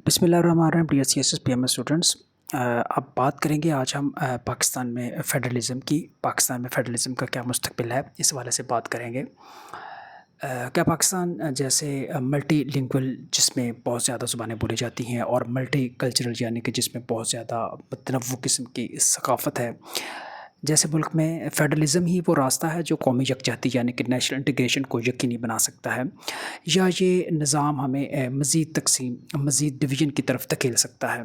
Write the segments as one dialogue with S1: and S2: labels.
S1: بسم اللہ الرحمن الرحیم D S C S S P M S students, اب بات کریں گے آج ہم پاکستان میں فیڈرلزم کی۔ پاکستان میں فیڈرلزم کا کیا مستقبل ہے، اس حوالے سے بات کریں گے۔ کیا پاکستان جیسے ملٹی لنگول جس میں بہت زیادہ زبانیں بولی جاتی ہیں اور ملٹی کلچرل یعنی کہ جس میں بہت زیادہ متنوع قسم کی ثقافت ہے، جیسے ملک میں فیڈرلزم ہی وہ راستہ ہے جو قومی یکجہتی یعنی کہ نیشنل انٹیگریشن کو یقینی بنا سکتا ہے، یا یہ نظام ہمیں مزید تقسیم، مزید ڈویژن کی طرف دھکیل سکتا ہے؟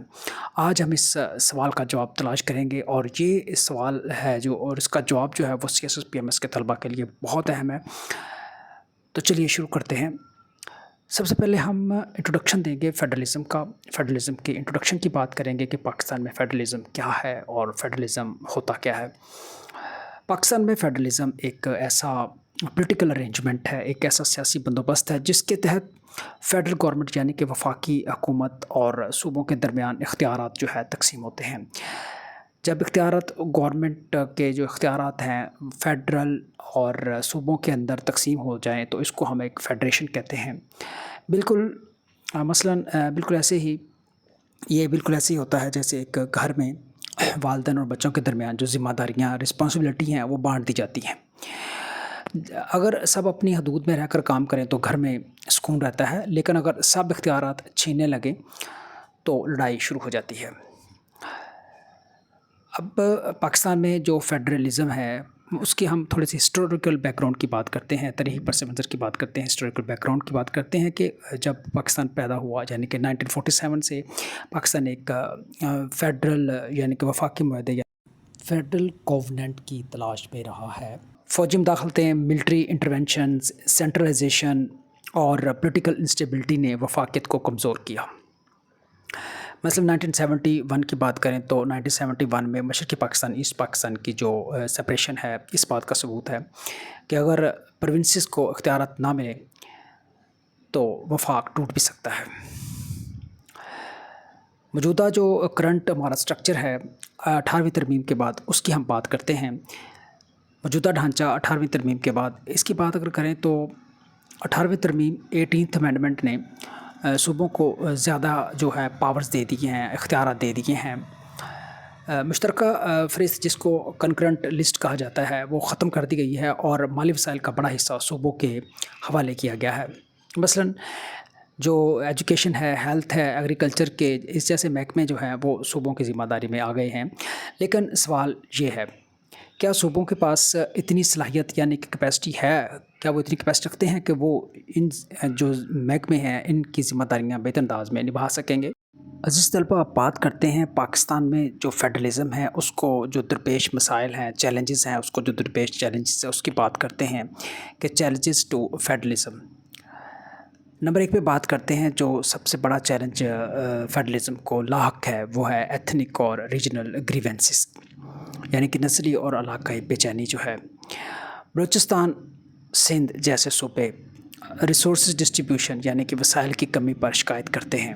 S1: آج ہم اس سوال کا جواب تلاش کریں گے، اور یہ سوال ہے اور اس کا جواب جو ہے وہ C S S P M S کے طلبہ کے لیے بہت اہم ہے۔ تو چلیے شروع کرتے ہیں۔ سب سے پہلے ہم انٹروڈکشن دیں گے فیڈرلزم کا۔ فیڈرلزم کی انٹروڈکشن کی بات کریں گے کہ پاکستان میں فیڈرلزم کیا ہے اور فیڈرلزم ہوتا کیا ہے۔ پاکستان میں فیڈرلزم ایک ایسا پولیٹیکل ارینجمنٹ ہے، ایک ایسا سیاسی بندوبست ہے جس کے تحت فیڈرل گورنمنٹ یعنی کہ وفاقی حکومت اور صوبوں کے درمیان اختیارات جو ہے تقسیم ہوتے ہیں۔ جب اختیارات گورنمنٹ کے جو اختیارات ہیں فیڈرل اور صوبوں کے اندر تقسیم ہو جائیں تو اس کو ہم ایک فیڈریشن کہتے ہیں۔ بالکل ایسے ہی ہوتا ہے جیسے ایک گھر میں والدین اور بچوں کے درمیان جو ذمہ داریاں، رسپانسبلٹی ہیں وہ بانٹ دی جاتی ہیں۔ اگر سب اپنی حدود میں رہ کر کام کریں تو گھر میں سکون رہتا ہے، لیکن اگر سب اختیارات چھیننے لگیں تو لڑائی شروع ہو جاتی ہے۔ اب پاکستان میں جو فیڈرلزم ہے اس کی ہم تھوڑی سی ہسٹوریکل بیک گراؤنڈ کی بات کرتے ہیں، تاریخی پس منظر کی بات کرتے ہیں، ہسٹوریکل بیک گراؤنڈ کی بات کرتے ہیں کہ جب پاکستان پیدا ہوا یعنی کہ 1947 سے پاکستان ایک فیڈرل یعنی کہ وفاقی معاہدے یا فیڈرل کووننٹ کی تلاش میں رہا ہے۔ فوجی مداخلتیں، ملٹری انٹرونشنز، سینٹرلائزیشن اور پولیٹیکل انسٹیبلٹی نے وفاقیت کو کمزور کیا۔ مثلا 1971 کی بات کریں تو 1971 میں مشرقی پاکستان، ایسٹ پاکستان کی جو سپریشن ہے اس بات کا ثبوت ہے کہ اگر پروونسز کو اختیارات نہ ملے تو وفاق ٹوٹ بھی سکتا ہے۔ موجودہ جو کرنٹ ہمارا سٹرکچر ہے 18ویں ترمیم کے بعد، اس کی ہم بات کرتے ہیں۔ موجودہ ڈھانچہ 18ویں ترمیم کے بعد، اس کی بات اگر کریں تو 18ویں ترمیم 18th امینڈمنٹ نے صوبوں کو زیادہ جو ہے پاورز دے دیے ہیں، اختیارات دے دیے ہیں۔ مشترکہ فہرست جس کو کنکرنٹ لسٹ کہا جاتا ہے وہ ختم کر دی گئی ہے اور مالی وسائل کا بڑا حصہ صوبوں کے حوالے کیا گیا ہے۔ مثلا جو ایجوکیشن ہے، ہیلتھ ہے، ایگریکلچر کے اس جیسے محکمے جو ہیں وہ صوبوں کی ذمہ داری میں آ گئے ہیں۔ لیکن سوال یہ ہے، کیا صوبوں کے پاس اتنی صلاحیت یعنی کہ کیپیسٹی ہے، کیا وہ اتنی کیپیسٹی رکھتے ہیں کہ وہ ان جو محکمے ہیں ان کی ذمہ داریاں بہتر انداز میں نبھا سکیں گے؟ عزیز طلبہ، آپ بات کرتے ہیں پاکستان میں جو فیڈرلزم ہے اس کو جو درپیش مسائل ہیں، چیلنجز ہیں، اس کو جو درپیش چیلنجز ہیں اس کی بات کرتے ہیں کہ چیلنجز ٹو فیڈرلزم۔ نمبر 1 پہ بات کرتے ہیں جو سب سے بڑا چیلنج فیڈرلزم کو لاحق ہے، وہ ہے ایتھنک اور ریجنل گریونسز یعنی کہ نسلی اور علاقائی بے چینی جو ہے۔ بلوچستان، سندھ جیسے صوبے ریسورسز ڈسٹریبیوشن یعنی کہ وسائل کی کمی پر شکایت کرتے ہیں۔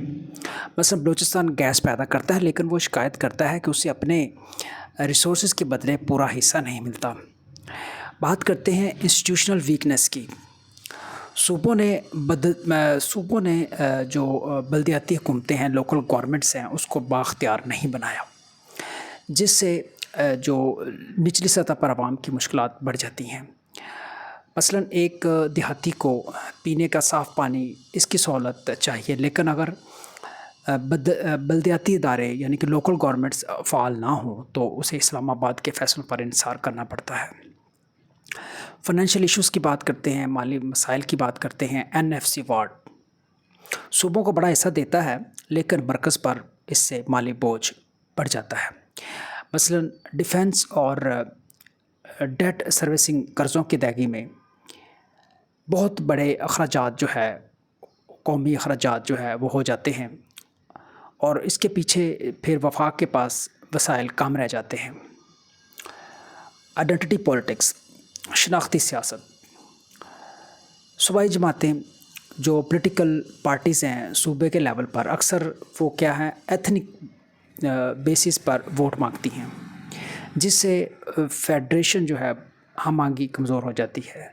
S1: مثلا بلوچستان گیس پیدا کرتا ہے لیکن وہ شکایت کرتا ہے کہ اسے اپنے ریسورسز کے بدلے پورا حصہ نہیں ملتا۔ بات کرتے ہیں انسٹیٹیوشنل ویکنس کی۔ صوبوں نے جو بلدیاتی حکومتیں ہیں، لوکل گورنمنٹس ہیں، اس کو بااختیار نہیں بنایا، جس سے جو نچلی سطح پر عوام کی مشکلات بڑھ جاتی ہیں۔ مثلا ایک دیہاتی کو پینے کا صاف پانی اس کی سہولت چاہیے، لیکن اگر بلدیاتی ادارے یعنی کہ لوکل گورنمنٹس فعال نہ ہوں تو اسے اسلام آباد کے فیصلوں پر انحصار کرنا پڑتا ہے۔ فائنینشیل ایشوز کی بات کرتے ہیں، مالی مسائل کی بات کرتے ہیں۔ NFC وارڈ صوبوں کو بڑا حصہ دیتا ہے لیکن مرکز پر اس سے مالی بوجھ بڑھ جاتا ہے۔ مثلا ڈیفنس اور ڈیٹ سروسنگ، قرضوں کی ادائیگی میں بہت بڑے اخراجات جو ہے، قومی اخراجات جو ہے وہ ہو جاتے ہیں، اور اس کے پیچھے پھر وفاق کے پاس وسائل کم رہ جاتے ہیں۔ آئیڈینٹی پولیٹکس، شناختی سیاست، صوبائی جماعتیں جو پولیٹیکل پارٹیز ہیں صوبے کے لیول پر، اکثر وہ کیا ہے ایتھنک بیسس پر ووٹ مانگتی ہیں، جس سے فیڈریشن جو ہے ہم آہنگی کمزور ہو جاتی ہے،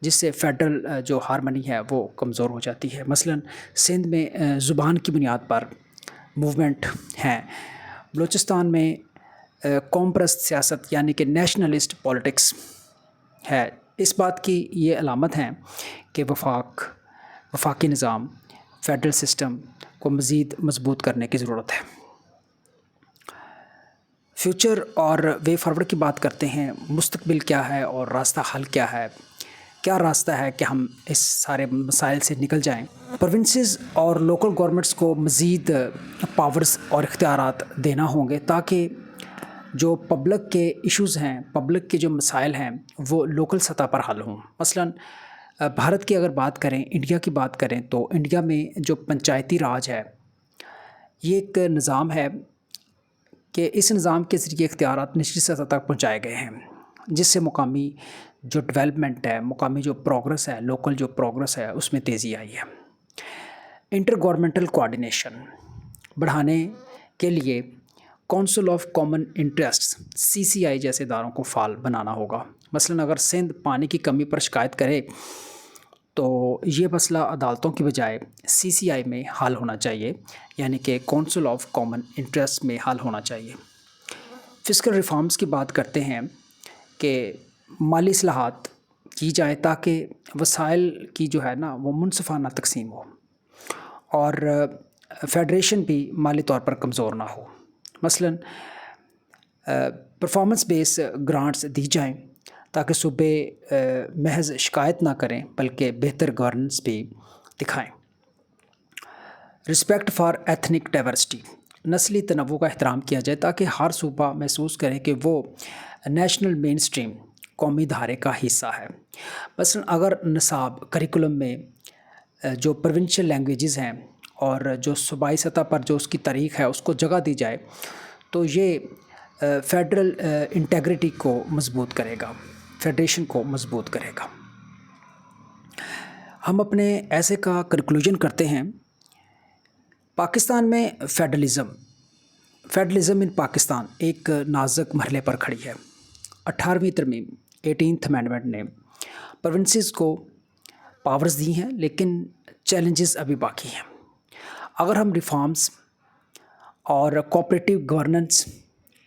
S1: جس سے فیڈرل جو ہارمنی ہے وہ کمزور ہو جاتی ہے۔ مثلا سندھ میں زبان کی بنیاد پر موومنٹ ہیں۔ بلوچستان میں قوم پرست سیاست یعنی کہ نیشنلسٹ پولیٹکس ہے۔ اس بات کی یہ علامت ہیں کہ وفاقی نظام، فیڈرل سسٹم کو مزید مضبوط کرنے کی ضرورت ہے۔ فیوچر اور وے فارورڈ کی بات کرتے ہیں۔ مستقبل کیا ہے اور راستہ حل کیا ہے؟ کیا راستہ ہے کہ ہم اس سارے مسائل سے نکل جائیں؟ پروونسز اور لوکل گورنمنٹس کو مزید پاورز اور اختیارات دینا ہوں گے تاکہ جو پبلک کے ایشوز ہیں، پبلک کے جو مسائل ہیں وہ لوکل سطح پر حل ہوں۔ مثلاً بھارت کی اگر بات کریں، انڈیا کی بات کریں تو انڈیا میں جو پنچایتی راج ہے، یہ ایک نظام ہے کہ اس نظام کے ذریعے اختیارات نچلی سطح تک پہنچائے گئے ہیں، جس سے مقامی جو ڈیولپمنٹ ہے، مقامی جو پروگرس ہے، لوکل جو پروگرس ہے، اس میں تیزی آئی ہے۔ انٹر گورنمنٹل کوآرڈینیشن بڑھانے کے لیے council of common interest CCI جیسے اداروں کو فعال بنانا ہوگا۔ مثلاً اگر سندھ پانی کی کمی پر شکایت کرے تو یہ مسئلہ عدالتوں کی بجائے CCI میں حل ہونا چاہیے، یعنی کہ کونسل آف کامن انٹرسٹ میں حل ہونا چاہیے۔ فسکل ریفارمز کی بات کرتے ہیں کہ مالی اصلاحات کی جائے تاکہ وسائل کی جو ہے نا وہ منصفانہ تقسیم ہو اور فیڈریشن بھی مالی طور پر کمزور نہ ہو۔ مثلاً پرفارمنس بیس گرانٹس دی جائیں تاکہ صوبے محض شکایت نہ کریں بلکہ بہتر گورننس بھی دکھائیں۔ رسپیکٹ فار ایتھنک ڈائیورسٹی، نسلی تنوع کا احترام کیا جائے تاکہ ہر صوبہ محسوس کرے کہ وہ نیشنل مین سٹریم قومی دھارے کا حصہ ہے۔ مثلاً اگر نصاب کریکولم میں جو پروونشل لینگویجز ہیں اور جو صوبائی سطح پر جو اس کی تاریخ ہے اس کو جگہ دی جائے تو یہ فیڈرل انٹیگریٹی کو مضبوط کرے گا، فیڈریشن کو مضبوط کرے گا۔ ہم اپنے ایسے کا کنکلوژن کرتے ہیں۔ پاکستان میں فیڈرلزم ان پاکستان ایک نازک مرحلے پر کھڑی ہے۔ 18ویں ترمیم 18th امینڈمنٹ نے پروونسز کو پاورز دی ہیں، لیکن چیلنجز ابھی باقی ہیں۔ اگر ہم ریفارمز اور کوآپریٹیو گورننس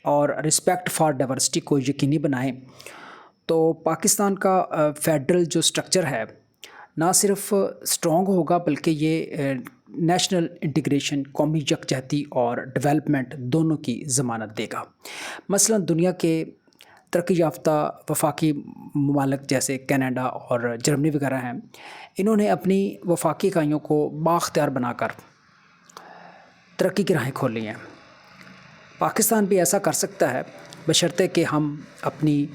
S1: اور رسپیکٹ فار ڈائیورسٹی کو یقینی بنائیں تو پاکستان کا فیڈرل جو سٹرکچر ہے نہ صرف اسٹرانگ ہوگا بلکہ یہ نیشنل انٹیگریشن، قومی یکجہتی اور ڈیولپمنٹ دونوں کی ضمانت دے گا۔ مثلاً دنیا کے ترقی یافتہ وفاقی ممالک جیسے کینیڈا اور جرمنی وغیرہ ہیں، انہوں نے اپنی وفاقی اکائیوں کو بااختیار بنا کر ترقی کی راہیں کھولی ہیں۔ پاکستان بھی ایسا کر سکتا ہے بشرطے کہ ہم اپنی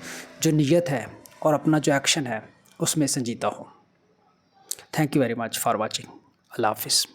S1: جو نیت ہے اور اپنا جو ایکشن ہے اس میں سنجیدہ ہوں۔ Thank you very much for watching. اللہ حافظ۔